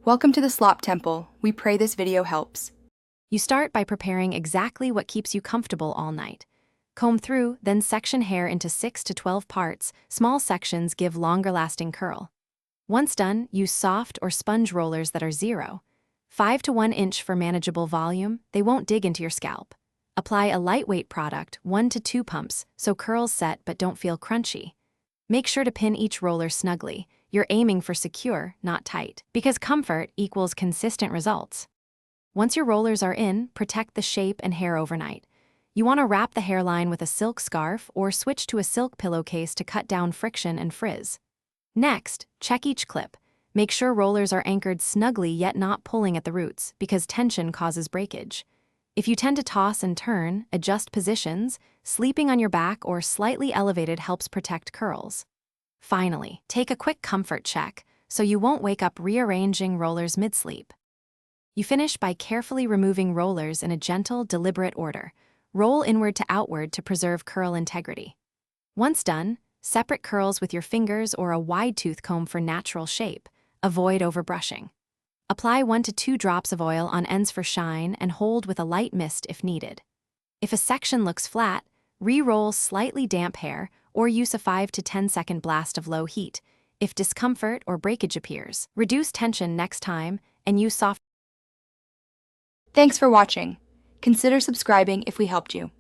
Welcome to the Slop Temple. We pray this video helps. You start by preparing exactly what keeps you comfortable all night. Comb through, then section hair into 6 to 12 parts. Small sections give longer-lasting curl. Once done, use soft or sponge rollers that are 0.5 to 1 inch for manageable volume. They won't dig into your scalp. Apply a lightweight product, 1 to 2 pumps, so curls set but don't feel crunchy. Make sure to pin each roller snugly. You're aiming for secure, not tight, because comfort equals consistent results. Once your rollers are in, protect the shape and hair overnight. You want to wrap the hairline with a silk scarf or switch to a silk pillowcase to cut down friction and frizz. Next, check each clip. Make sure rollers are anchored snugly yet not pulling at the roots, because tension causes breakage. If you tend to toss and turn, adjust positions. Sleeping on your back or slightly elevated helps protect curls. Finally, take a quick comfort check so you won't wake up rearranging rollers mid-sleep. You finish by carefully removing rollers in a gentle, deliberate order. Roll inward to outward to preserve curl integrity. Once done, separate curls with your fingers or a wide-tooth comb for natural shape. Avoid overbrushing. Apply 1 to 2 drops of oil on ends for shine and hold with a light mist if needed. If a section looks flat, re-roll slightly damp hair or use a 5 to 10 second blast of low heat. If discomfort or breakage appears, reduce tension next time and use soft. Thanks for watching. Consider subscribing if we helped you.